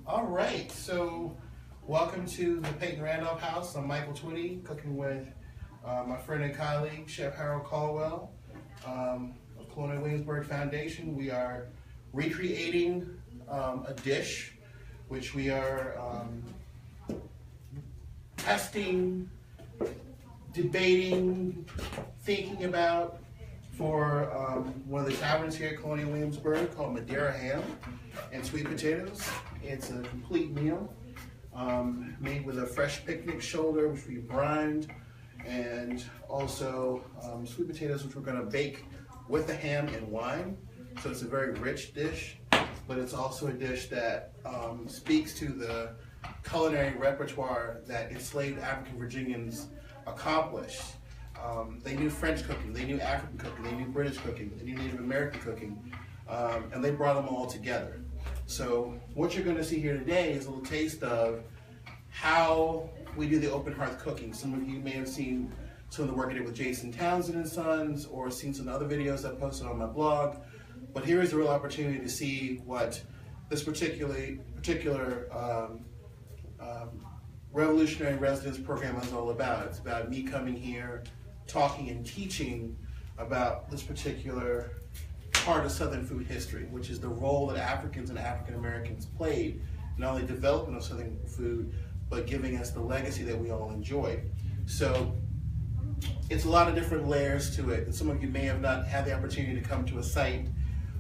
All right, so welcome to the Peyton Randolph House. I'm Michael Twitty, cooking with my friend and colleague, Chef Harold Caldwell of Colonial Williamsburg Foundation. We are recreating a dish which we are testing, debating, thinking about for one of the taverns here at Colonial Williamsburg called Madeira Ham and sweet potatoes. It's a complete meal made with a fresh picnic shoulder, which we brined, and also sweet potatoes, which we're going to bake with the ham and wine. So it's a very rich dish, but it's also a dish that speaks to the culinary repertoire that enslaved African Virginians accomplished. They knew French cooking, they knew African cooking, they knew British cooking, they knew Native American cooking, and they brought them all together. So what you're going to see here today is a little taste of how we do the open hearth cooking. Some of you may have seen some of the work I did with Jason Townsend and Sons, or seen some other videos I posted on my blog. But here is a real opportunity to see what this particular Revolutionary Residence Program is all about. It's about me coming here, talking and teaching about this particular part of Southern food history, which is the role that Africans and African Americans played, not only developing of Southern food, but giving us the legacy that we all enjoy. So it's a lot of different layers to it. And some of you may have not had the opportunity to come to a site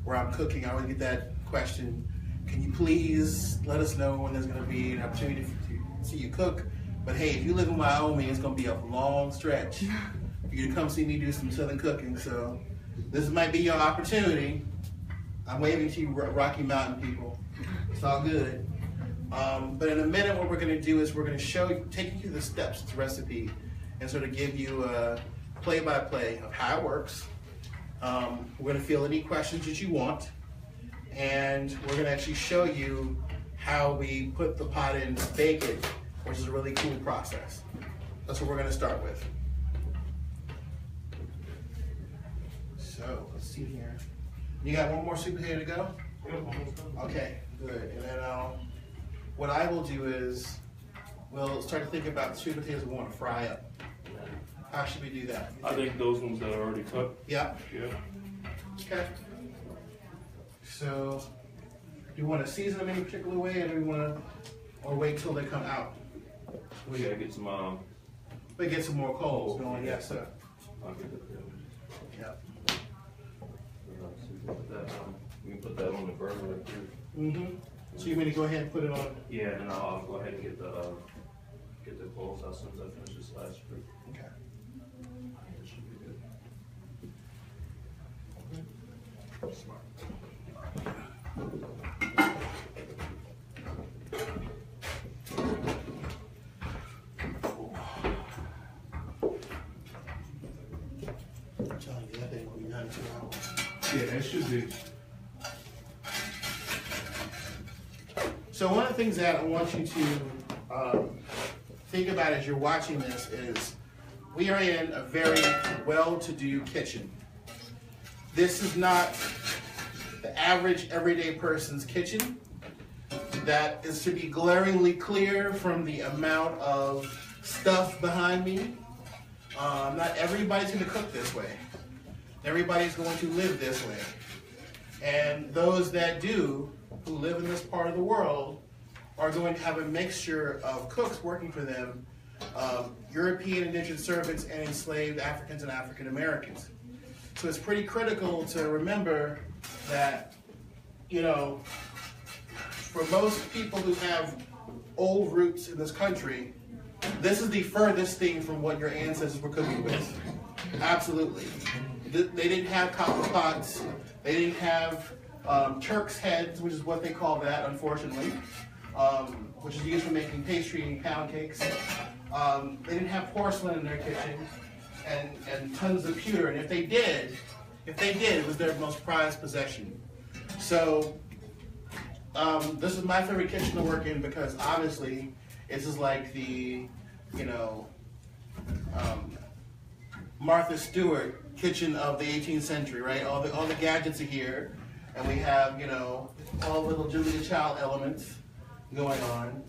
where I'm cooking. I always get that question, can you please let us know when there's going to be an opportunity to see you cook? But hey, if you live in Wyoming, it's going to be a long stretch for you to come see me do some Southern cooking. So this might be your opportunity. I'm waving to you, Rocky Mountain people. It's all good. But in a minute, what we're going to do is we're going to show you, take you through the steps, it's a recipe, and sort of give you a play-by-play of how it works. We're going to field any questions that you want, and we're going to actually show you how we put the pot in and bake it, which is a really cool process. That's what we're going to start with. So let's see here. You got one more sweet potato to go? Okay, good. And then what I will do is we'll start to think about the sweet potatoes we want to fry up. How should we do that? I think those ones that are already cooked. Yeah. Yeah. Okay. So, do you want to season them any particular way, or do we want to, or wait till they come out? We gotta get some. We get some more coals going. Yes, sir. I'll get it. Yeah. We can put that on the burner right here. Mm-hmm. So you want to go ahead and put it on? Yeah, and I'll go ahead and get the coals out as soon as I finish this last group. Okay. It should be good. Smart. I'm telling you, that thing will be done in 2 hours. Yeah, it should be. So one of the things that I want you to think about as you're watching this is we are in a very well-to-do kitchen. This is not the average everyday person's kitchen. That is to be glaringly clear from the amount of stuff behind me. Not everybody's going to cook this way. Everybody's going to live this way. And those that do, who live in this part of the world, are going to have a mixture of cooks working for them, European indentured servants and enslaved Africans and African Americans. So it's pretty critical to remember that, you know, for most people who have old roots in this country, this is the furthest thing from what your ancestors were cooking with. Absolutely. They didn't have copper pots. They didn't have Turk's heads, which is what they call that, unfortunately, which is used for making pastry and pound cakes. They didn't have porcelain in their kitchen and tons of pewter. And if they did, it was their most prized possession. So this is my favorite kitchen to work in because obviously this is like the, you know, Martha Stewart kitchen of the 18th century, right? All the gadgets are here, and we have, you know, all the little Julia Child elements. going on.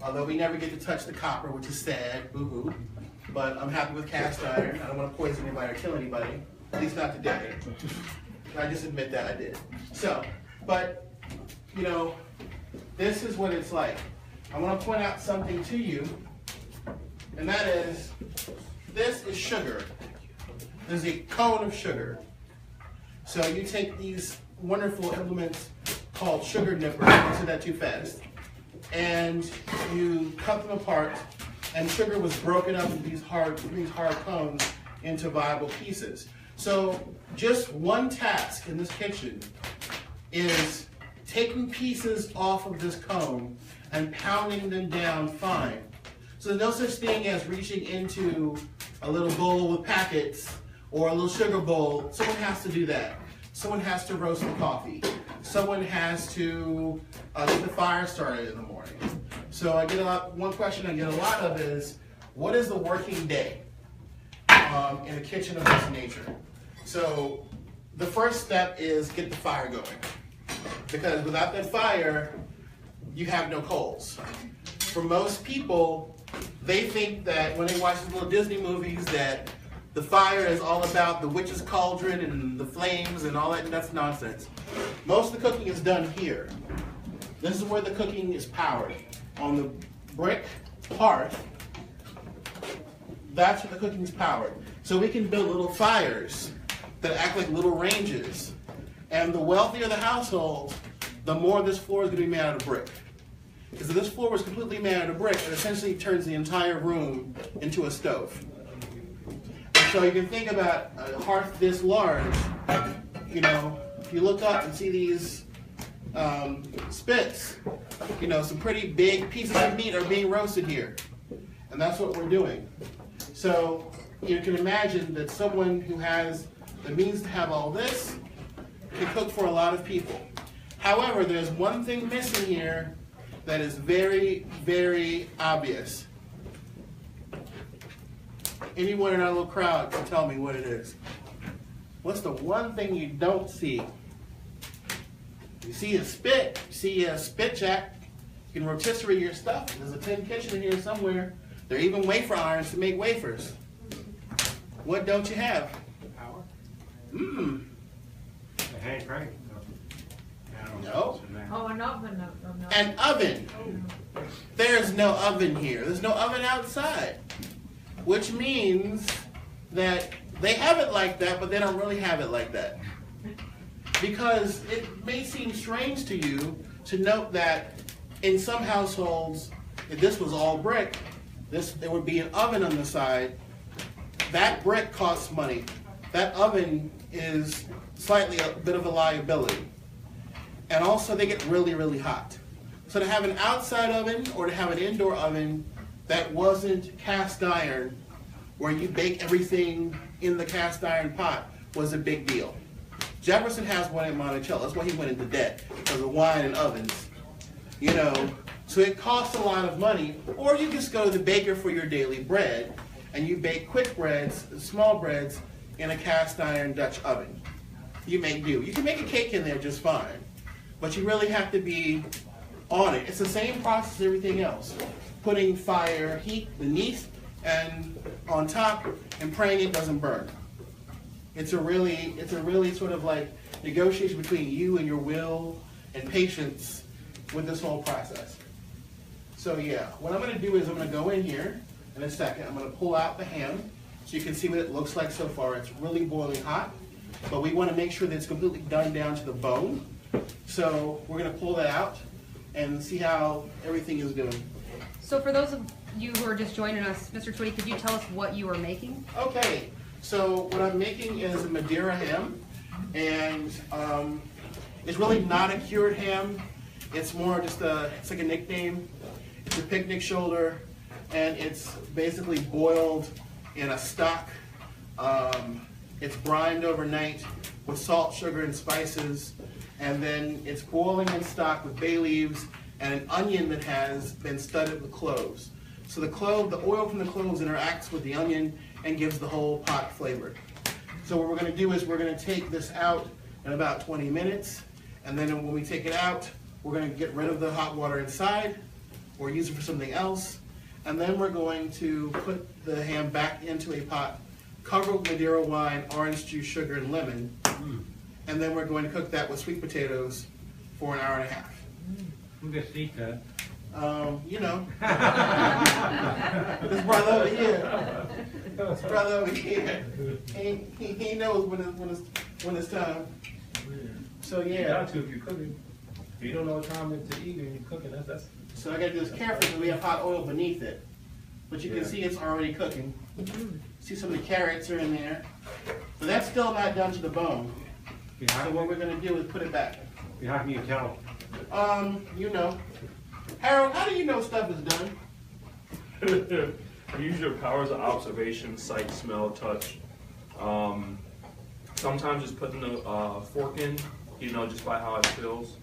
Although we never get to touch the copper, which is sad, boo-hoo. But I'm happy with cast iron. I don't want to poison anybody or kill anybody, at least not today. I just admit that I did. So, but, you know, this is what it's like. I want to point out something to you, and that is, this is sugar. This is a cone of sugar. So you take these wonderful implements called sugar nippers, don't say that too fast, and you cut them apart, and sugar was broken up into these hard cones into viable pieces. So just one task in this kitchen is taking pieces off of this cone and pounding them down fine. So there's no such thing as reaching into a little bowl with packets or a little sugar bowl. Someone has to do that. Someone has to roast the coffee. Someone has to get the fire started in the morning. So I get one question I get a lot of is, what is the working day in a kitchen of this nature? So the first step is get the fire going. Because without that fire, you have no coals. For most people, they think that when they watch these little Disney movies that the fire is all about the witch's cauldron and the flames and all that, and that's nonsense. Most of the cooking is done here. This is where the cooking is powered. On the brick hearth, that's where the cooking is powered. So we can build little fires that act like little ranges. And the wealthier the household, the more this floor is going to be made out of brick. Because if this floor was completely made out of brick, it essentially turns the entire room into a stove. And so you can think about a hearth this large. You know, if you look up and see these spits, you know, some pretty big pieces of meat are being roasted here. And that's what we're doing. So you can imagine that someone who has the means to have all this can cook for a lot of people. However, there's one thing missing here that is very, very obvious. Anyone in our little crowd can tell me what it is. What's the one thing you don't see? You see a spit, you see a spit jack, you can rotisserie your stuff. There's a tin kitchen in here somewhere. There are even wafer irons to make wafers. What don't you have? Power? A hand crank? No. Oh, an oven. No. An oven. There's no oven here. There's no oven outside. Which means that they have it like that, but they don't really have it like that. Because it may seem strange to you to note that in some households, if this was all brick, there would be an oven on the side. That brick costs money. That oven is slightly a bit of a liability. And also they get really, really hot. So to have an outside oven or to have an indoor oven that wasn't cast iron, where you bake everything in the cast iron pot, was a big deal. Jefferson has one in Monticello. That's why he went into debt, because of wine and ovens. You know, so it costs a lot of money. Or you just go to the baker for your daily bread, and you bake quick breads, small breads, in a cast iron Dutch oven. You make do. You can make a cake in there just fine, but you really have to be on it. It's the same process as everything else. Putting fire, heat beneath and on top, and praying it doesn't burn. It's a really sort of like negotiation between you and your will and patience with this whole process. So yeah, what I'm going to do is I'm going to go in here in a second. I'm going to pull out the ham so you can see what it looks like so far. It's really boiling hot, but we want to make sure that it's completely done down to the bone. So we're going to pull that out and see how everything is doing. So for those of you who are just joining us, Mr. Twitty, could you tell us what you are making? Okay, so what I'm making is a Madeira ham, and it's really not a cured ham. It's more just it's like a nickname. It's a picnic shoulder, and it's basically boiled in a stock. It's brined overnight with salt, sugar, and spices, and then it's boiling in stock with bay leaves and an onion that has been studded with cloves. So the oil from the cloves interacts with the onion and gives the whole pot flavor. So what we're going to do is we're going to take this out in about 20 minutes, and then when we take it out, We're going to get rid of the hot water inside, or use it for something else, and then we're going to put the ham back into a pot, cover with Madeira wine, orange juice, sugar, and lemon, and then we're going to cook that with sweet potatoes for an hour and a half. Who gets to eat that? You know, this brother over here, he knows when it's time. So You yeah. got to if you're cooking. If you don't know what time to eat and you're cooking, that's So I got to do this carefully because we have hot oil beneath it, but you can Yeah. see it's already cooking. See some of the carrots are in there, but that's still not done to the bone. So what we're going to do is put it back. How can you tell? You know, Harold, how do you know stuff is done? Use your powers of observation, sight, smell, touch. Sometimes just putting the fork in, you know, just by how it feels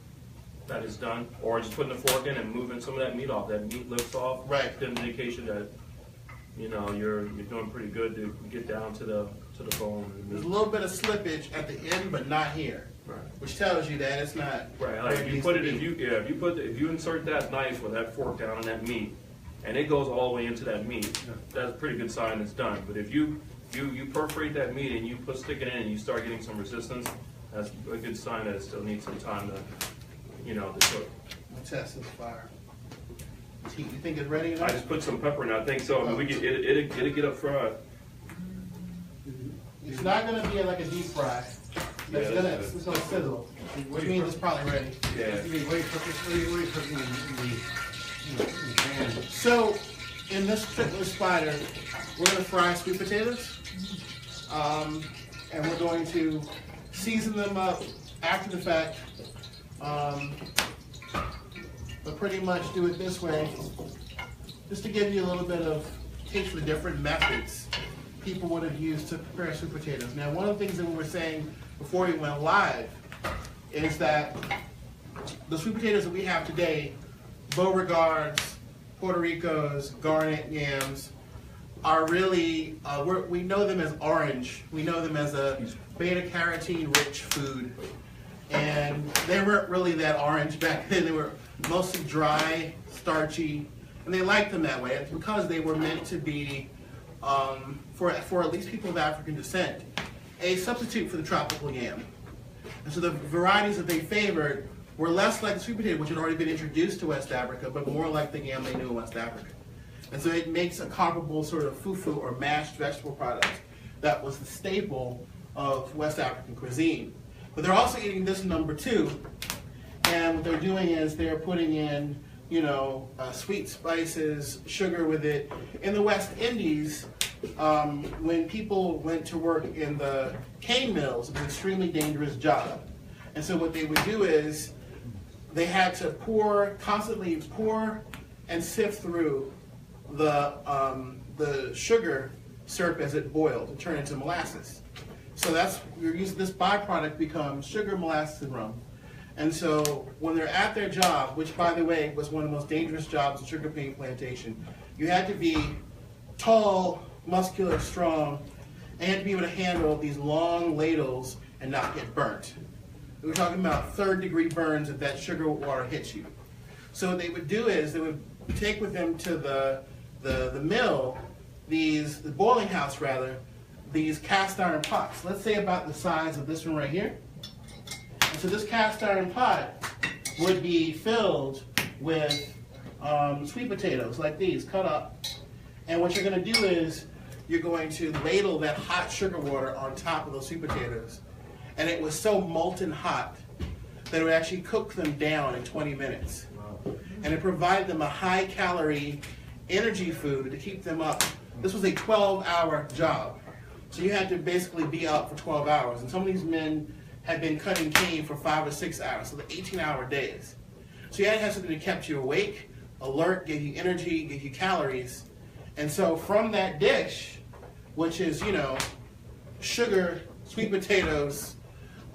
that it's done. Or just putting the fork in and moving some of that meat off. That meat lifts off. Right. The indication that, you know, you're doing pretty good to get down to the bone. There's a little bit of slippage at the end, but not here, Right. which tells you that it's not. Right, where like it if you needs put to it, be. if you insert that knife or that fork down in that meat, and it goes all the way into that meat, that's a pretty good sign it's done. But if you perforate that meat and you stick it in and you start getting some resistance, that's a good sign that it still needs some time to, you know, to cook. We'll test this fire. It's heat. You think it's ready I enough? just put some pepper in. I think so. I mean, it'll get up fried. It's not going to be like a deep fry. It's Yeah, gonna that's it's gonna sizzle, which means it's probably ready. Yeah. What are you cooking in the pan? So, in this particular spider, we're going to fry sweet potatoes, and we're going to season them up after the fact, but pretty much do it this way, just to give you a little bit of taste of the different methods people would have used to prepare sweet potatoes. Now, one of the things that we were saying before we went live is that the sweet potatoes that we have today, Beauregards, Puerto Ricos, garnet yams, are really, we know them as orange. We know them as a beta-carotene rich food. And they weren't really that orange back then. They were mostly dry, starchy, and they liked them that way. It's because they were meant to be, for at least people of African descent, a substitute for the tropical yam. And so the varieties that they favored were less like the sweet potato, which had already been introduced to West Africa, but more like the yam they knew in West Africa. And so it makes a comparable sort of fufu or mashed vegetable product that was the staple of West African cuisine. But they're also eating this number two, and what they're doing is they're putting in, you know, sweet spices, sugar with it. In the West Indies, when people went to work in the cane mills, it was an extremely dangerous job. And so what they would do is they had to constantly pour and sift through the sugar syrup as it boiled and turn into molasses. So we're using this byproduct becomes sugar, molasses, and rum. And so when they're at their job, which by the way was one of the most dangerous jobs in sugarcane plantation, you had to be tall, muscular, strong, and you had to be able to handle these long ladles and not get burnt. We were talking about third-degree burns if that sugar water hits you. So what they would do is they would take with them to the mill, the boiling house rather, these cast iron pots. Let's say about the size of this one right here. And so this cast iron pot would be filled with sweet potatoes like these, cut up. And what you're going to do is you're going to ladle that hot sugar water on top of those sweet potatoes. And it was so molten hot that it would actually cook them down in 20 minutes. And it provided them a high-calorie energy food to keep them up. This was a 12-hour job. So you had to basically be up for 12 hours. And some of these men had been cutting cane for 5 or 6 hours, so the 18-hour days. So you had to have something that kept you awake, alert, gave you energy, gave you calories. And so from that dish, which is, you know, sugar, sweet potatoes,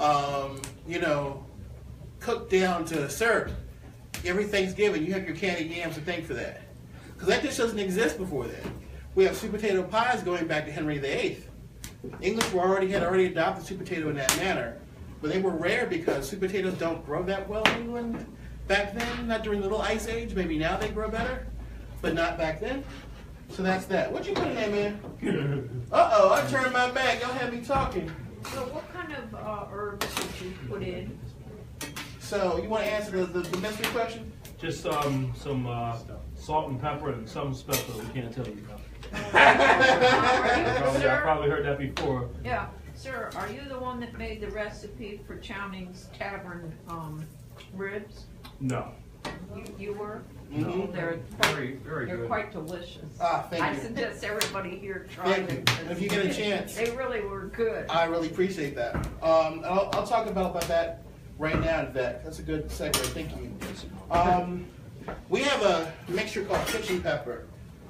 you know, cooked down to syrup, every Thanksgiving you have your candied yams to thank for that. Because that dish doesn't exist before that. We have sweet potato pies going back to Henry VIII. English had already adopted sweet potato in that manner, but they were rare because sweet potatoes don't grow that well in England. back then, not during the little ice age. Maybe now they grow better, but not back then. So that's that. What'd you put in there, man? Uh-oh, I turned my back. Y'all had me talking. So what kind of herbs did you put in? So you want to answer the mystery question? Just some salt and pepper and something special we can't tell you about. I probably heard that before. Yeah, sir, are you the one that made the recipe for Chowning's Tavern ribs? No. You were? Mhm. They're Very good. quite delicious. Thank I you. suggest everybody here try Thank you. them. And if you get a chance, They really were good. I really appreciate that. I'll talk about that right now, Vivek. That's a good segue. Thank you. We have a mixture called kitchen pepper,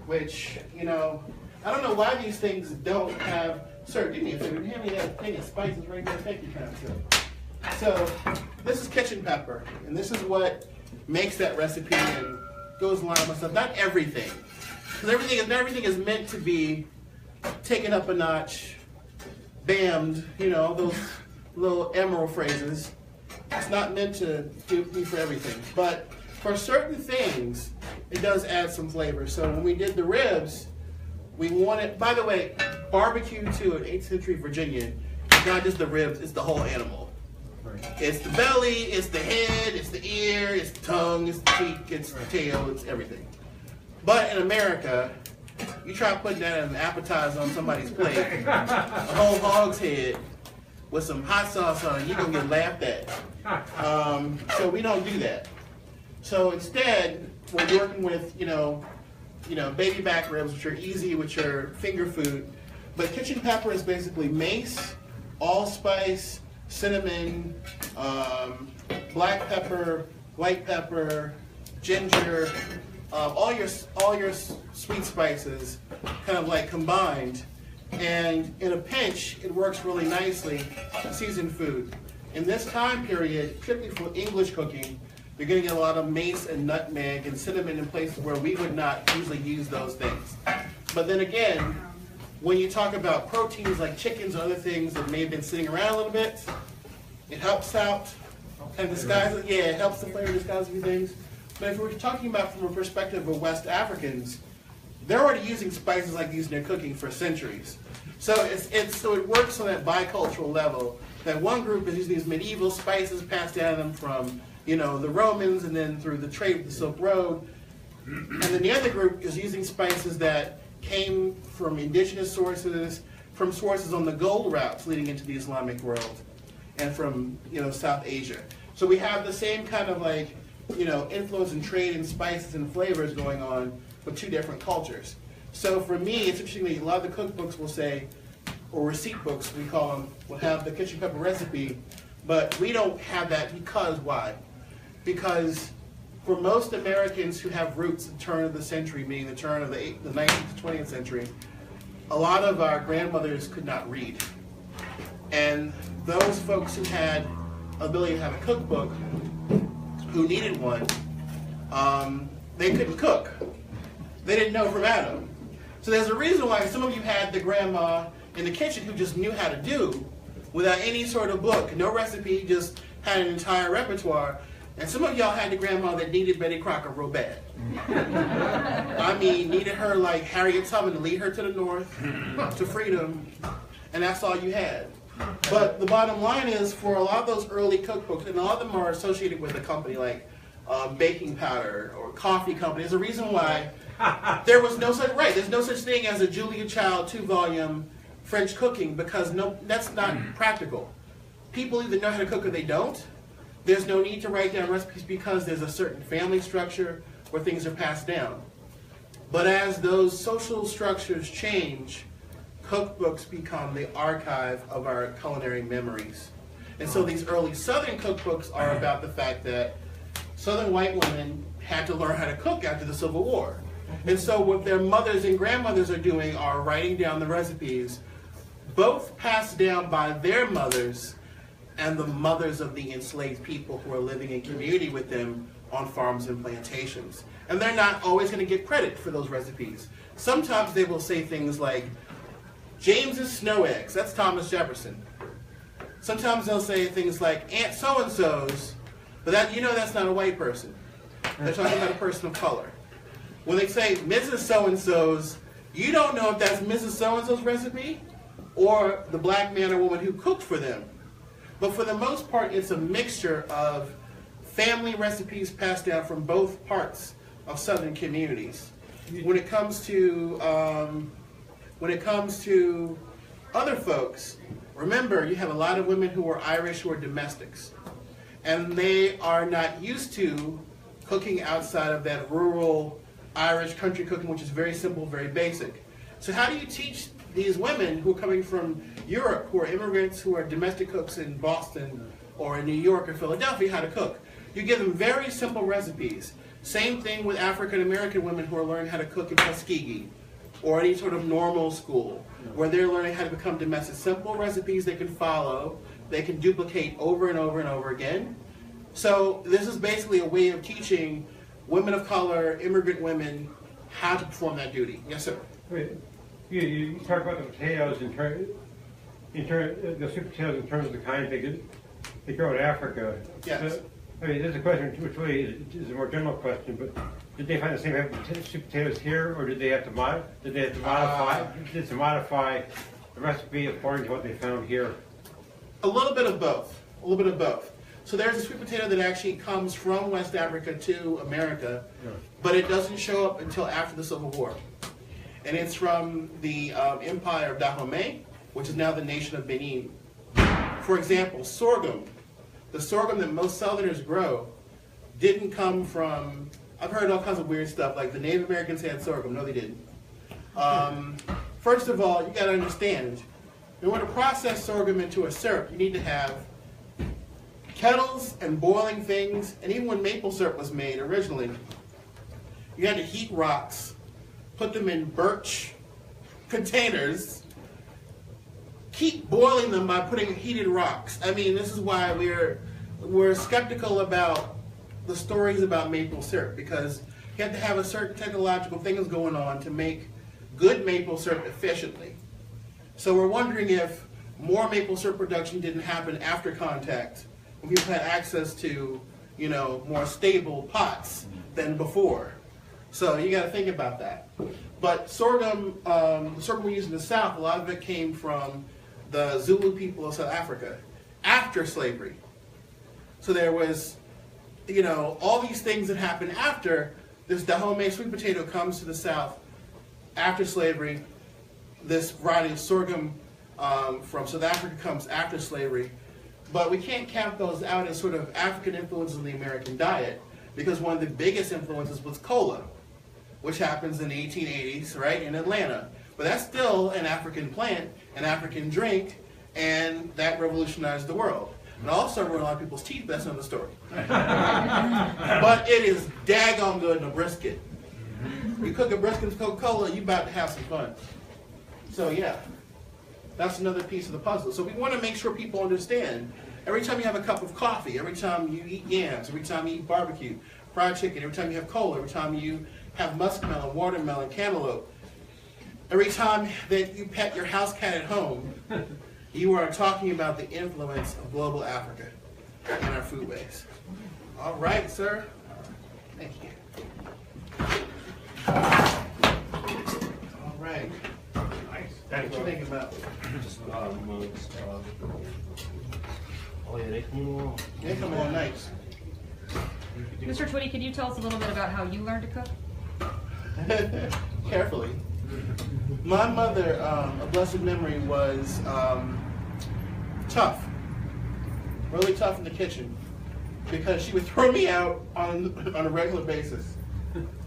which, I don't know why these things don't have. Sir, do me a favor. Hand me that thing of spices right there. Thank you, kind sir. So, this is kitchen pepper, and this is what makes that recipe and goes along with stuff. Not everything, because everything is meant to be taken up a notch, bammed. Those little emerald phrases. It's not meant to be for everything, but for certain things, it does add some flavor. So when we did the ribs, we wanted. By the way, barbecue too in 8th century Virginia, it's not just the ribs; it's the whole animal. It's the belly, it's the head, it's the ear, it's the tongue, it's the cheek, it's the tail, it's everything. But in America, you try putting that as an appetizer on somebody's plate, a whole hog's head with some hot sauce on it, you're gonna get laughed at. So we don't do that. So instead, we're working with baby back ribs, which are easy, which are finger food. But kitchen pepper is basically mace, allspice, cinnamon, black pepper, white pepper, ginger, all your sweet spices, kind of like combined. And in a pinch, it works really nicely to season food. In this time period, particularly for English cooking, you're going to get a lot of mace and nutmeg and cinnamon in places where we would not usually use those things. But then again, when you talk about proteins like chickens or other things that may have been sitting around a little bit, it helps out and disguises, it helps the flavor disguise a few things. But if we're talking about from a perspective of West Africans, they're already using spices like these in their cooking for centuries. So it works on that bicultural level. That one group is using these medieval spices passed down to them from the Romans and then through the trade with the Silk Road, and then the other group is using spices that came from indigenous sources, from sources on the gold routes leading into the Islamic world, and from South Asia. So we have the same kind of influence and trade in spices and flavors going on with two different cultures. So for me, it's interesting that a lot of the cookbooks will say, or receipt books we call them, will have the kitchen pepper recipe, but we don't have that because why? Because for most Americans who have roots at the turn of the century, meaning the turn of the 19th to 20th century, a lot of our grandmothers could not read. And those folks who had ability to have a cookbook, who needed one, they couldn't cook. They didn't know from Adam. So there's a reason why some of you had the grandma in the kitchen who just knew how to do without any sort of book, no recipe, just had an entire repertoire. And some of y'all had the grandma that needed Betty Crocker real bad. I mean, needed her like Harriet Tubman to lead her to the north, to freedom, and that's all you had. But the bottom line is, for a lot of those early cookbooks, and a lot of them are associated with a company like baking powder or coffee company, there's a reason why there was no such, there's no such thing as a Julia Child 2-volume French cooking, because that's not practical. People either know how to cook or they don't. There's no need to write down recipes because there's a certain family structure where things are passed down. But as those social structures change, cookbooks become the archive of our culinary memories. And so these early Southern cookbooks are about the fact that Southern white women had to learn how to cook after the Civil War. And so what their mothers and grandmothers are doing are writing down the recipes, both passed down by their mothers and the mothers of the enslaved people who are living in community with them on farms and plantations. And they're not always going to get credit for those recipes. Sometimes they will say things like, James's snow eggs, that's Thomas Jefferson. Sometimes they'll say things like, Aunt so-and-so's, But that, you know, that's not a white person. They're talking about a person of color. When they say Mrs. So-and-so's, you don't know if that's Mrs. So-and-so's recipe or the black man or woman who cooked for them. But for the most part, it's a mixture of family recipes passed down from both parts of Southern communities. When it comes to other folks, remember you have a lot of women who are Irish who are domestics, and they are not used to cooking outside of that rural Irish country cooking, which is very simple, very basic. So how do you teach these women who are coming from Europe, who are immigrants, who are domestic cooks in Boston or in New York or Philadelphia, how to cook? You give them very simple recipes. Same thing with African American women who are learning how to cook in Tuskegee or any sort of normal school, where they're learning how to become domestic. Simple recipes they can follow, they can duplicate over and over and over again. So this is basically a way of teaching women of color, immigrant women, how to perform that duty. Yes, sir. Wait, you talk about the potatoes the sweet potatoes in terms of the kind they grow in Africa. Yes. I mean, there's a question which really is a more general question, but did they find the same type of sweet potatoes here, or did they have to modify the recipe according to what they found here? A little bit of both. A little bit of both. So there's a sweet potato that actually comes from West Africa to America, but it doesn't show up until after the Civil War. And it's from the empire of Dahomey, which is now the nation of Benin. For example, sorghum. The sorghum that most Southerners grow didn't come from, I've heard all kinds of weird stuff, like the Native Americans had sorghum. No, they didn't. First of all, you got to understand, in order to process sorghum into a syrup, you need to have kettles and boiling things, and even when maple syrup was made originally, you had to heat rocks, put them in birch containers, keep boiling them by putting heated rocks. I mean, this is why we're skeptical about the stories about maple syrup, because you have to have a certain technological things going on to make good maple syrup efficiently. So we're wondering if more maple syrup production didn't happen after contact, when people had access to, you know, more stable pots than before. So you got to think about that. But sorghum, the sorghum we use in the South, a lot of it came from the Zulu people of South Africa after slavery. So there was, you know, all these things that happened after. This Dahomey sweet potato comes to the South after slavery. This variety of sorghum from South Africa comes after slavery. But we can't count those out as sort of African influences in the American diet, because one of the biggest influences was cola, which happens in the 1880s, right, in Atlanta. But that's still an African plant, an African drink, and that revolutionized the world. And also ruined a lot of people's teeth, that's another story. But it is daggone good in a brisket. You cook a brisket with Coca-Cola, you about to have some fun. So yeah, that's another piece of the puzzle. So we want to make sure people understand, every time you have a cup of coffee, every time you eat yams, every time you eat barbecue, fried chicken, every time you have cola, every time you have muskmelon, watermelon, cantaloupe, every time that you pet your house cat at home, you are talking about the influence of global Africa in our foodways. All right, sir. Thank you. All right. Nice. What you thinking about? Oh yeah, they come along. They come along nice. Mr. Twitty, could you tell us a little bit about how you learned to cook? Carefully. My mother, of blessed memory, was tough, really tough in the kitchen, because she would throw me out on a regular basis.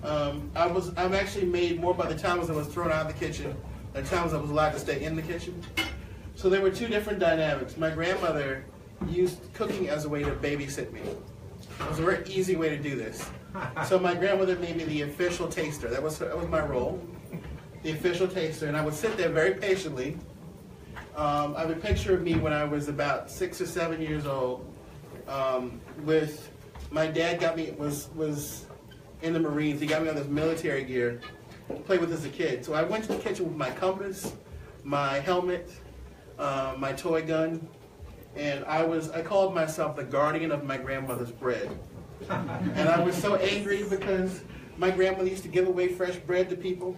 I've actually made more by the times I was thrown out of the kitchen than times I was allowed to stay in the kitchen. So there were two different dynamics. My grandmother used cooking as a way to babysit me. It was a very easy way to do this. So my grandmother made me the official taster. That was my role, the official taster. And I would sit there very patiently. I have a picture of me when I was about 6 or 7 years old. With my dad was in the Marines. He got me on this military gear to play with as a kid. So I went to the kitchen with my compass, my helmet, my toy gun, And I called myself the guardian of my grandmother's bread. And I was so angry because my grandmother used to give away fresh bread to people.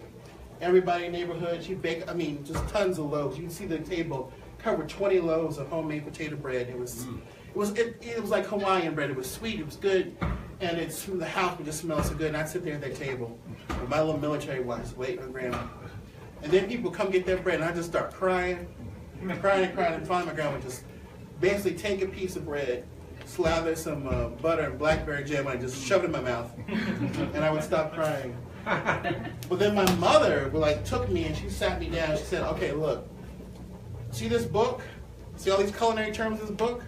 Everybody in the neighborhood, she'd bake, just tons of loaves. You'd see the table covered 20 loaves of homemade potato bread. It was like Hawaiian bread. It was sweet, it was good, and it's from the house would just smell so good. And I'd sit there at that table with my little military wife waiting on grandma. And then people come get their bread, and I just start crying, and finally my grandma would just basically take a piece of bread, slather some butter and blackberry jam, and just shove it in my mouth, and I would stop crying. But then my mother took me and she sat me down. She said, "Okay, look, see this book? See all these culinary terms in this book?"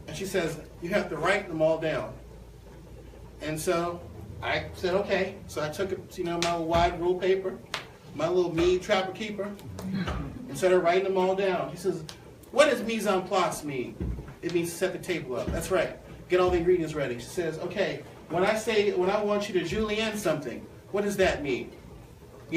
And she says, "You have to write them all down." And so I said, "Okay." So I took my little wide rule paper, my little mead trapper keeper, and started writing them all down. She says, "What does mise en place mean?" It means set the table up. That's right. Get all the ingredients ready. She says, "Okay, when I want you to julienne something, what does that mean?"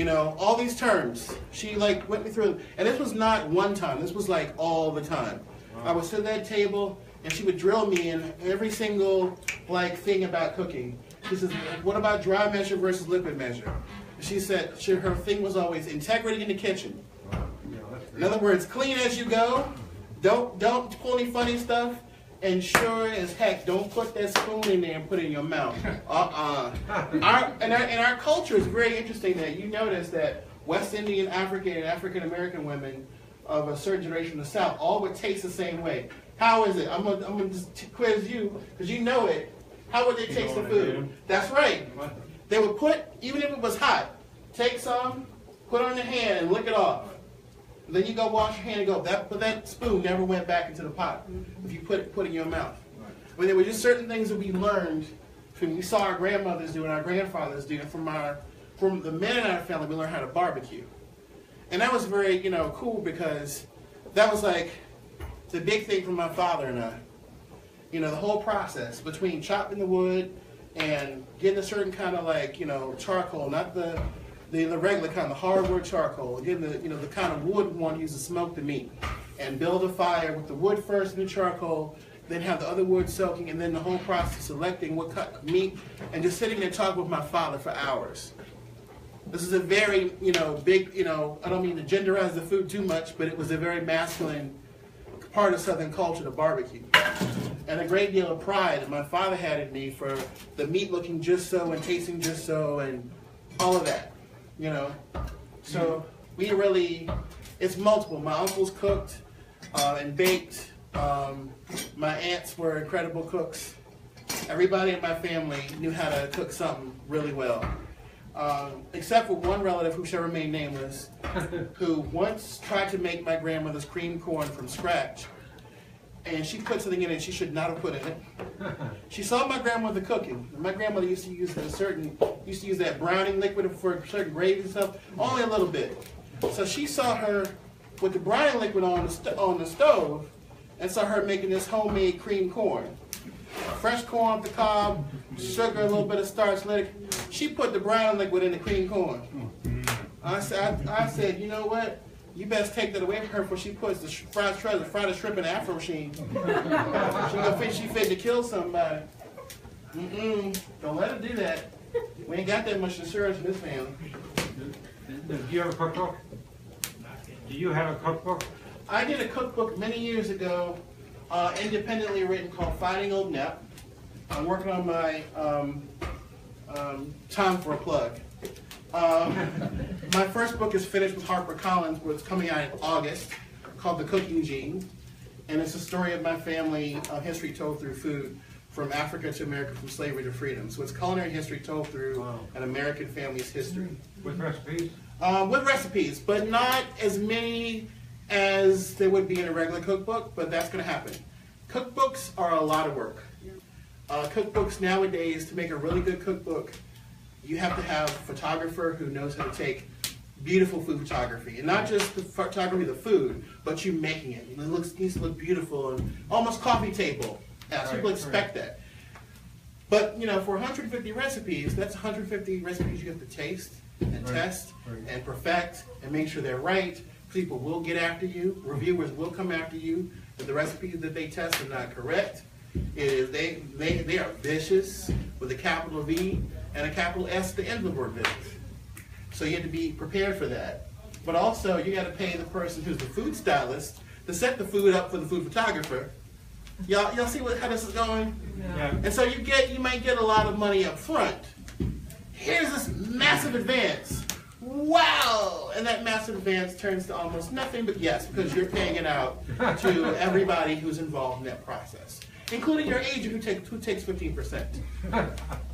All these terms. She went me through, and this was not one time. This was all the time. I would sit at that table, and she would drill me in every single thing about cooking. She says, "What about dry measure versus liquid measure?" She said her thing was always integrity in the kitchen. In other words, clean as you go. Don't pull any funny stuff. And sure as heck, don't put that spoon in there and put it in your mouth. In our culture, it's very interesting that you notice that West Indian, African, and African American women of a certain generation in the South all would taste the same way. How is it? I'm gonna just quiz you because you know it. How would they taste the food? That's right. They would put, even if it was hot, take some, put it on your hand, and lick it off. Then you go wash your hand and go, but that spoon never went back into the pot if you put it in your mouth. But there were just certain things that we learned we saw our grandmothers do and our grandfathers do, and from the men in our family, we learned how to barbecue. And that was very, cool because that was the big thing from my father and I. The whole process between chopping the wood and getting a certain kind of charcoal, not the regular kind, the hardwood charcoal, getting the kind of wood we want to use to smoke the meat, and build a fire with the wood first and the charcoal, then have the other wood soaking, and then the whole process selecting what cut meat, and just sitting there talking with my father for hours. This is a very, big, I don't mean to genderize the food too much, but it was a very masculine part of Southern culture, the barbecue. And a great deal of pride that my father had in me for the meat looking just so and tasting just so and all of that. So we really, it's multiple. My uncles cooked and baked. My aunts were incredible cooks. Everybody in my family knew how to cook something really well. Except for one relative who shall remain nameless, who once tried to make my grandmother's cream corn from scratch. And she put something in it she should not have put in it. She saw my grandmother cooking. My grandmother used to use that browning liquid for certain gravies and stuff, only a little bit. So she saw her with the browning liquid on the stove, and saw her making this homemade cream corn. Fresh corn off the cob, sugar, a little bit of starch, let it. She put the browning liquid in the cream corn. I said, you know what? You best take that away from her before she puts the fried shrimp in the Afro machine. She's gonna think she fit to kill somebody. Don't let her do that. We ain't got that much insurance in this family. Do you have a cookbook? Do you have a cookbook? I did a cookbook many years ago, independently written, called Fighting Old Nep. I'm working on my time for a plug. My first book is finished with HarperCollins, where it's coming out in August, called The Cooking Gene. And it's a story of my family history told through food, from Africa to America, from slavery to freedom. So it's culinary history told through an American family's history. With recipes? With recipes, but not as many as there would be in a regular cookbook, but that's going to happen. Cookbooks are a lot of work. Cookbooks nowadays, to make a really good cookbook, you have to have a photographer who knows how to take beautiful food photography. And not just the photography of the food, but you making it. It needs to look beautiful and almost coffee table. People expect that. But, for 150 recipes, that's 150 recipes you have to taste and test and perfect and make sure they're right. People will get after you. Reviewers will come after you. that the recipes that they test are not correct. It is they are vicious with a capital V and a capital S at the end of the word vicious. So you have to be prepared for that. But also you got to pay the person who's the food stylist to set the food up for the food photographer. Y'all see how this is going? Yeah. And so you might get a lot of money up front. Here's this massive advance. Wow! And that massive advance turns to almost nothing, but yes, because you're paying it out to everybody who's involved in that process, including your agent who takes 15%.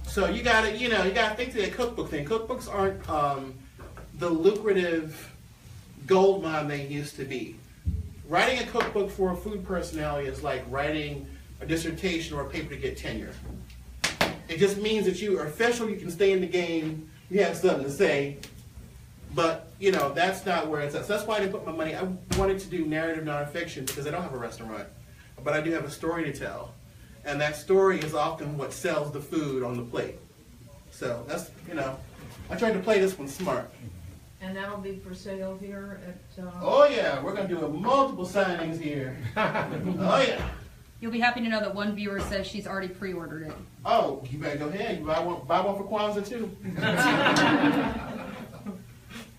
So you gotta think to that cookbook thing. Cookbooks aren't the lucrative gold mine they used to be. Writing a cookbook for a food personality is like writing a dissertation or a paper to get tenure. It just means that you are official, you can stay in the game, you have something to say, but that's not where it's at. So that's why I didn't put my money. I wanted to do narrative nonfiction because I don't have a restaurant, but I do have a story to tell. And that story is often what sells the food on the plate. So that's, I tried to play this one smart. And that'll be for sale here at, Oh yeah, we're gonna do multiple signings here. Oh yeah. You'll be happy to know that one viewer says she's already pre-ordered it. Oh, you better go ahead. You buy one for Kwanzaa too.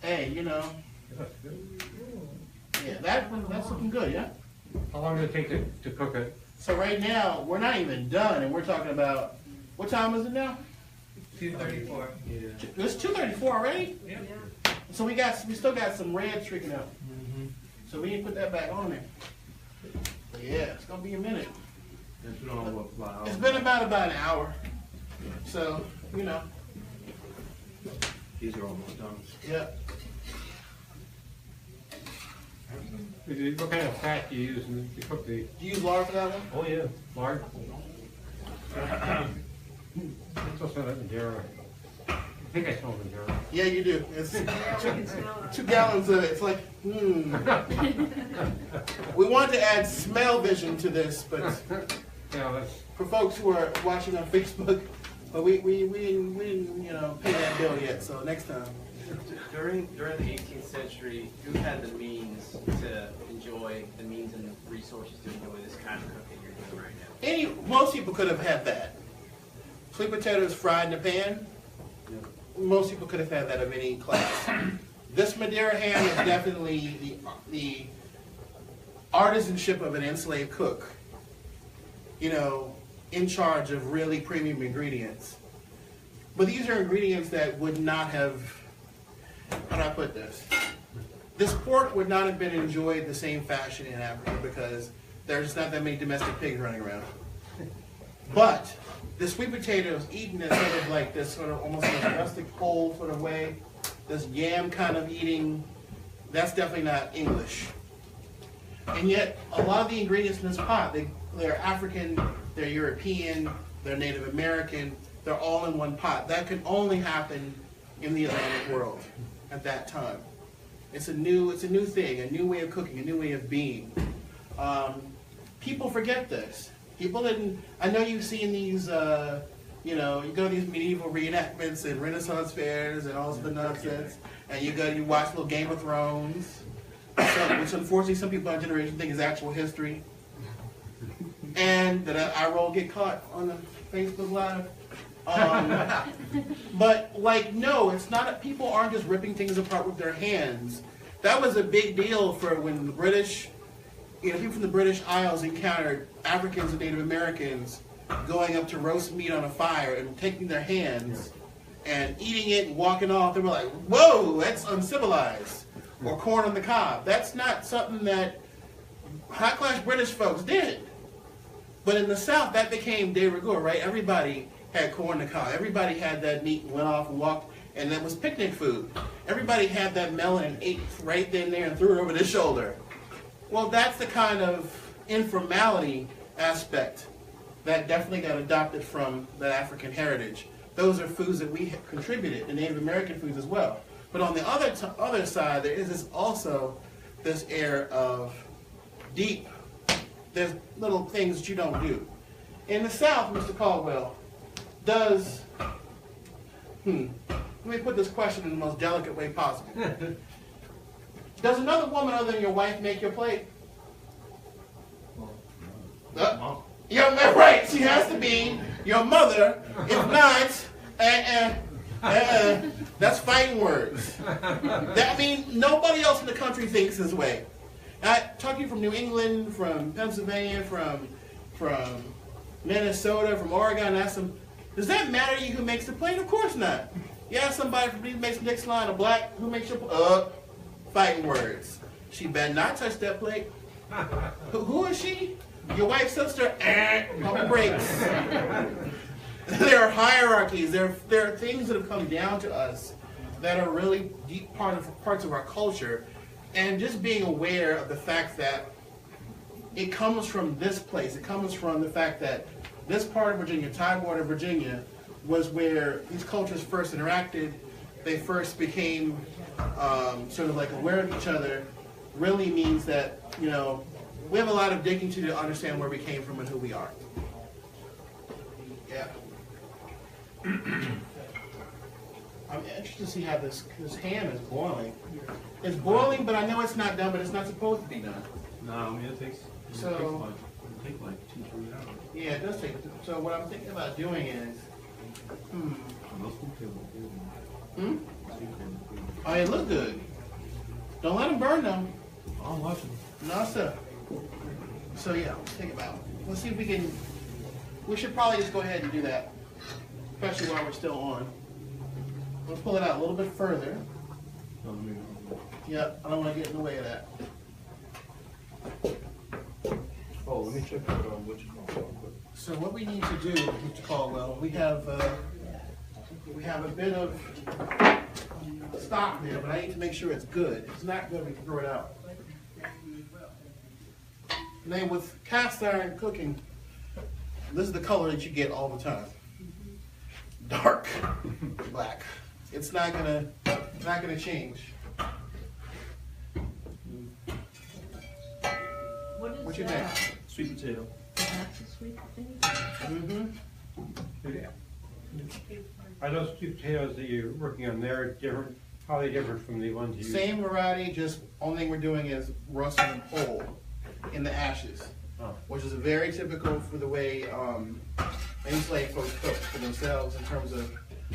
Hey, yeah, that's looking good, yeah. How long does it take to cook it? So right now we're not even done, and we're talking about what time is it now? 2:34. Yeah. It's 2:34 already. Yeah. So we still got some red streaking out. So we need to put that back on there. But yeah, it's gonna be a minute. It's been on what, about It's been about an hour. So These are almost done. yeah. What kind of fat do you use to cook the Do you use lard for that one? Oh, yeah. lard? It's also that Madeira. I think I smell Madeira. Yeah, you do. It's chicken salad. 2 gallons of it. It's like, We wanted to add smell vision to this, but Yeah, that's for folks who are watching on Facebook, but we didn't pay that bill yet. So next time. During the 18th century, who had the means to enjoy the means and resources to enjoy this kind of cooking you're doing right now? Most people could have had that. Sweet potatoes fried in a pan. Most people could have had that of any class. This Madeira ham is definitely the artisanship of an enslaved cook. In charge of really premium ingredients. But these are ingredients that would not have, how do I put this? This pork would not have been enjoyed the same fashion in Africa because there's not that many domestic pigs running around. But the sweet potato is eaten in sort of like this sort of almost like a rustic pole sort of way. This yam kind of eating, that's definitely not English. And yet, a lot of the ingredients in this pot, they're African, they're European, they're Native American, they're all in one pot. That could only happen in the Atlantic world at that time. It's a new thing, a new way of cooking, a new way of being. People forget this. People didn't, I know you've seen these, you go to these medieval reenactments and Renaissance fairs and all this nonsense, and you watch little Game of Thrones, which unfortunately some people in our generation think is actual history. And did I roll get caught on the Facebook Live? But no, it's not. People aren't just ripping things apart with their hands. That was a big deal for when the British, people from the British Isles encountered Africans and Native Americans going up to roast meat on a fire and taking their hands and eating it and walking off. They were like, "Whoa, that's uncivilized." Or corn on the cob. That's not something that high-class British folks did. But in the South, that became de rigueur, right? Everybody had corn on the cob. Everybody had that meat and went off and walked, and that was picnic food. Everybody had that melon and ate right then and there and threw it over their shoulder. Well, that's the kind of informality aspect that definitely got adopted from the African heritage. Those are foods that we have contributed, the Native American foods as well. But on the other side, there is also this air of deep, there's little things that you don't do. In the South, Mr. Caldwell, let me put this question in the most delicate way possible. Does another woman other than your wife make your plate? Yeah, right. She has to be your mother. If not, that's fighting words. That means nobody else in the country thinks this way. I talk to you from New England, from Pennsylvania, from Minnesota, from Oregon. Ask them, does that matter to you who makes the plate? Of course not. You ask somebody who makes the next line, a black, who makes your fighting words. She better not touch that plate. Who is she? Your wife's sister? Pump brakes. There are hierarchies. There are things that have come down to us that are really deep parts of our culture. And just being aware of the fact that it comes from this place. It comes from the fact that this part of Virginia, Tidewater, Virginia, was where these cultures first interacted. They first became sort of like aware of each other. Really means that, you know, we have a lot of digging to do to understand where we came from and who we are. Yeah. I'm interested to see how this ham is boiling. It's boiling, but I know it's not done, but it's not supposed to be done. No, I mean, it takes like 2-3 hours. Yeah, it does take. So what I'm thinking about doing is, Oh, it look good. Don't let them burn them. I'm watching. No, sir. So yeah, let's think about it. Let's see if we can. We should probably just go ahead and do that, especially while we're still on. We'll pull it out a little bit further. Yeah, I don't want to get in the way of that. Oh, let me check what you call it. So what we need to do, Mr. Caldwell, we have a bit of stock there, but I need to make sure it's good. If it's not good, we can throw it out. And then with cast iron cooking, this is the color that you get all the time. Dark black. It's not gonna change. What you that? think? Sweet potato. That's a sweet potato. Are those sweet potatoes that you're working on there different? How are they different from the ones you? Same variety, just only thing we're doing is roasting them whole in the ashes, which is very typical for the way enslaved folks cook for themselves in terms of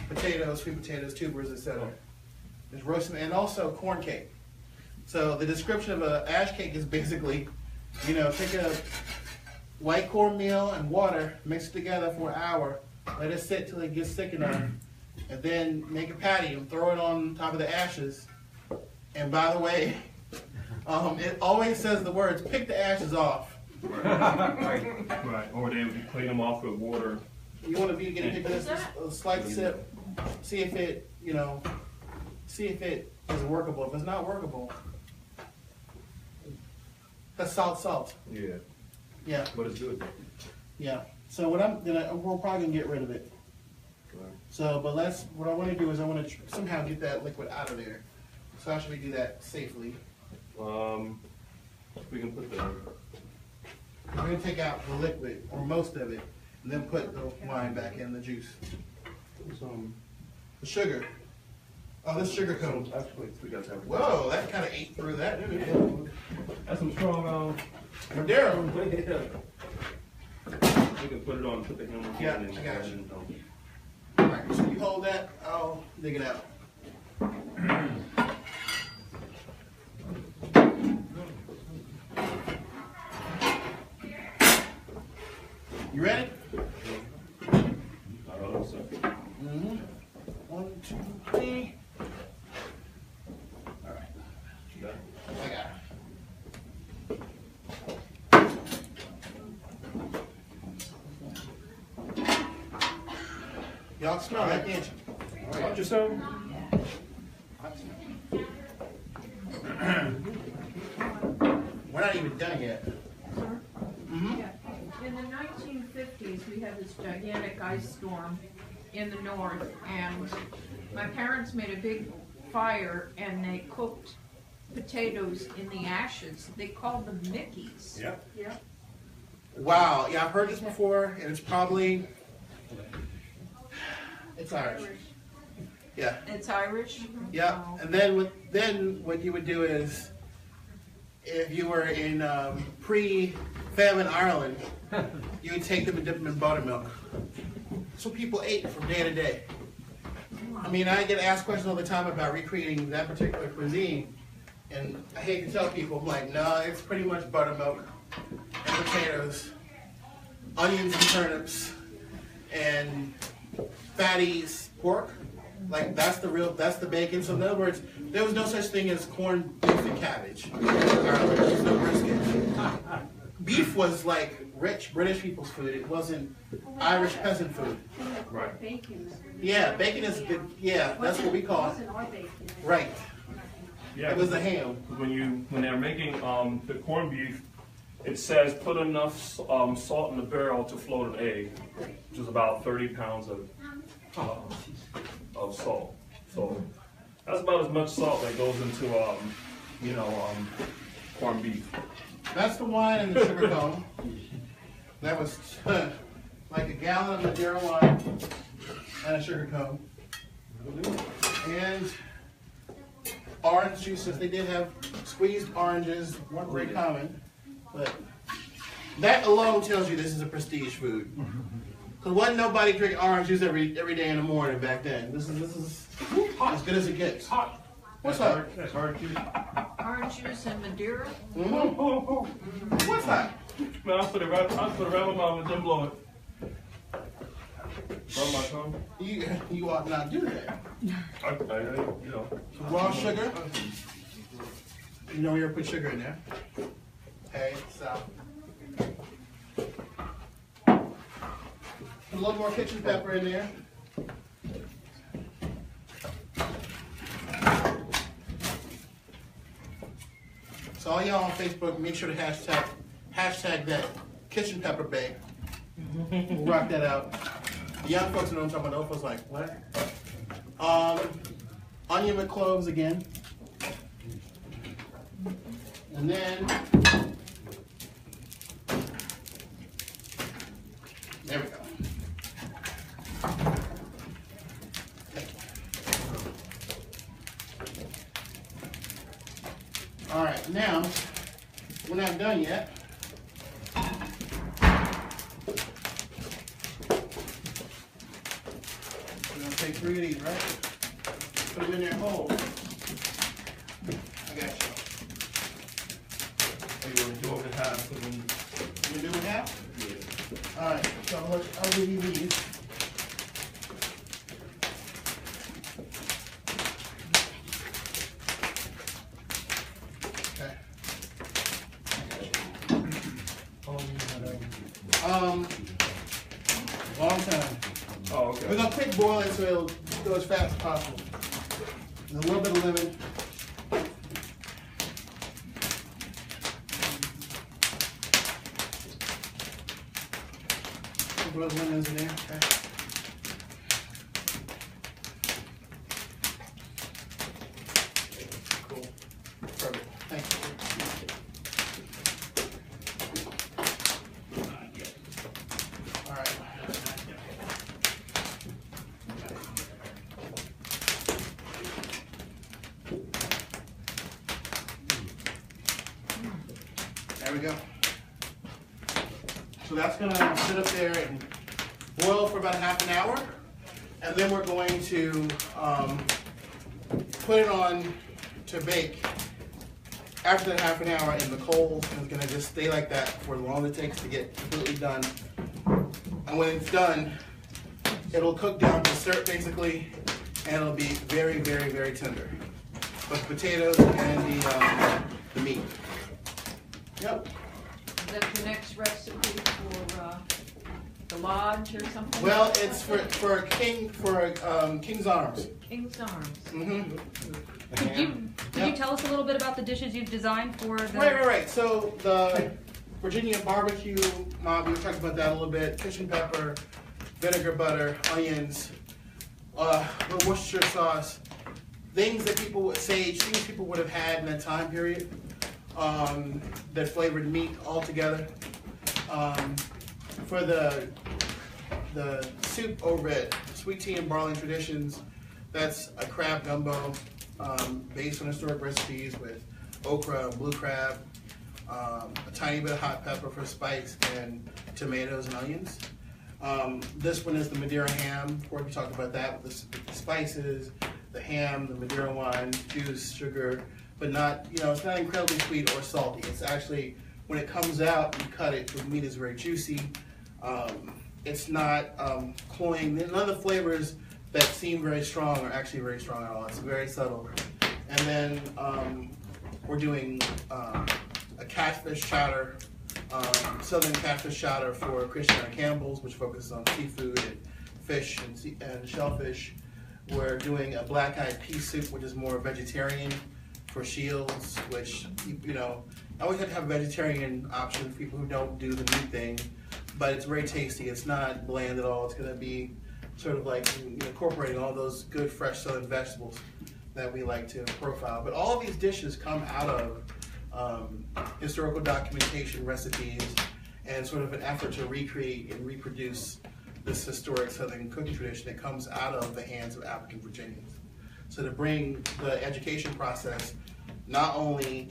potatoes, sweet potatoes, tubers, etc. Just roast them, and also corn cake. So the description of an ash cake is basically, you know, take a white cornmeal and water, mix it together for an hour, let it sit till it gets thick enough, and then make a patty and throw it on top of the ashes. And by the way, it always says the words, pick the ashes off. Right, or they would clean them off with water. You want to be getting this a slight sip, see if it, see if it is workable. If it's not workable, that's salt. Yeah. Yeah. But it's good. Yeah. So what we're probably gonna get rid of it. Right. So, but what I want to do is I want to somehow get that liquid out of there. So how should we do that safely? We can put the. We're gonna take out the liquid or most of it, and then put the wine back in the juice. The sugar. Oh, this sugar comes. Actually, we got that. Whoa, that kind of ate through that. That's some strong, Madero. We can put it on, put the ham on. Yeah, and I got you. and, All right, so you hold that. I'll dig it out. You ready? I don't know, so. Mm-hmm. 1, 2, 3. All right. You got it? I got it. Y'all smell that, can't you? Watch yourself. We're not even done yet. Mm-hmm. Yeah. In the 1950s, we had this gigantic ice storm in the north, and my parents made a big fire, and they cooked potatoes in the ashes. They called them Mickeys. Yep. Yeah. Wow. Yeah, I've heard this before, and it's probably... It's Irish. Yeah. It's Irish? Yeah. Oh. And then what you would do is, if you were in pre-famine Ireland, you would take them and dip them in buttermilk. That's what people ate from day to day. I mean, I get asked questions all the time about recreating that particular cuisine, and I hate to tell people, I'm like, no, it's pretty much buttermilk and potatoes, onions and turnips, and fatties, pork. Like, that's the bacon. So in other words, there was no such thing as corned beef and cabbage. There was no brisket. Beef was like rich British people's food. It wasn't Irish peasant food. Right. Yeah, bacon is good. Yeah, that's what we call it. Right. Yeah, It was the ham. when they're making the corned beef, it says put enough salt in the barrel to float an egg, which is about 30 pounds of salt. So that's about as much salt that goes into corned beef. That's the wine and the sugar cone. That was like a gallon of Madeira wine and a sugar cone. And orange juices. They did have squeezed oranges, weren't very common, but that alone tells you this is a prestige food. Because wasn't nobody drinking orange juice every day in the morning back then. This is as good as it gets. What's up? That's hard juice. Orange juice and Madeira? Mm-hmm. What's that? Man, I put it right on my and then blow it. Rub my tongue. You ought not do that. Raw sugar. You know you're put sugar in there. Okay, so put a little more kitchen pepper in there. So all y'all on Facebook, make sure to hashtag that kitchen pepper bake. We'll rock that out. The young folks know what I'm talking about. Those folks like, what? Onion with cloves again. And then, there we go. All right, now, we're not done yet. We're gonna take 3 of these, right? Put them in there whole. I got you. You want to do it in half? You gonna do it now? Yeah. All right, so I'll give you these. Okay. Long time. Oh, okay. We're gonna quick boil it so it'll go as fast as possible. And a little bit of lemon. A little lemons in there. Okay. Cool. Perfect. Thank you. All right. There we go. So that's gonna sit up there and boil for about half an hour. And then we're going to put it on to bake after that half an hour in the coals, and it's gonna just stay like that for as long as it takes to get completely done. And when it's done, it'll cook down to syrup basically, and it'll be very, very, very tender. But the potatoes and the meat. Yep. Is that the next recipe for the lodge or something? Well, it's for King's Arms. King's Arms. Mm-hmm. Could you tell us a little bit about the dishes you've designed for the... Right. So the Virginia barbecue, we were talking about that a little bit. Kitchen pepper, vinegar, butter, onions, little Worcestershire sauce. Things that people would sage, things people would have had in that time period that flavored meat all together. For the soup over at Sweet Tea and Barley Traditions, that's a crab gumbo based on historic recipes with okra, blue crab, a tiny bit of hot pepper for spice, and tomatoes and onions. This one is the Madeira ham. Of course, we talked about that with the spices, the ham, the Madeira wine, juice, sugar, but not, it's not incredibly sweet or salty. It's actually, when it comes out, you cut it, the meat is very juicy. It's not cloying. None of the flavors that seem very strong are actually very strong at all. It's very subtle. And then we're doing a catfish chowder, southern catfish chowder for Christiana Campbell's, which focuses on seafood and fish and shellfish. We're doing a black-eyed pea soup, which is more vegetarian, for Shields, which, I always have to have a vegetarian option for people who don't do the meat thing, but it's very tasty. It's not bland at all. It's going to be sort of like incorporating all those good, fresh southern vegetables that we like to profile. But all of these dishes come out of historical documentation, recipes, and sort of an effort to recreate and reproduce this historic Southern cooking tradition that comes out of the hands of African Virginians. So to bring the education process, not only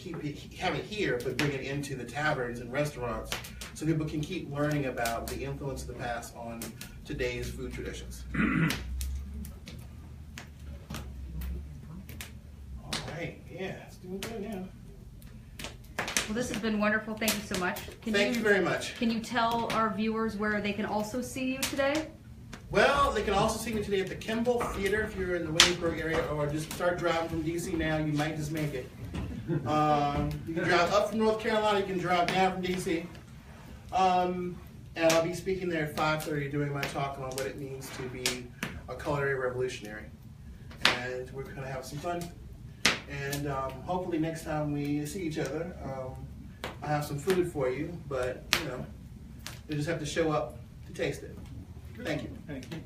have it here, but bring it into the taverns and restaurants so people can keep learning about the influence of the past on today's food traditions. All right, yeah, it's doing good now. Well, this has been wonderful. Thank you so much. Thank you very much. Can you tell our viewers where they can also see you today? Well, they can also see me today at the Kimball Theater if you're in the Williamsburg area, or just start driving from DC now. You might just make it. You can drive up from North Carolina. You can drive down from DC. And I'll be speaking there at 5:30, doing my talk on what it means to be a culinary revolutionary. And we're going to have some fun. And hopefully next time we see each other, I have some food for you. But you just have to show up to taste it. Thank you. Thank you.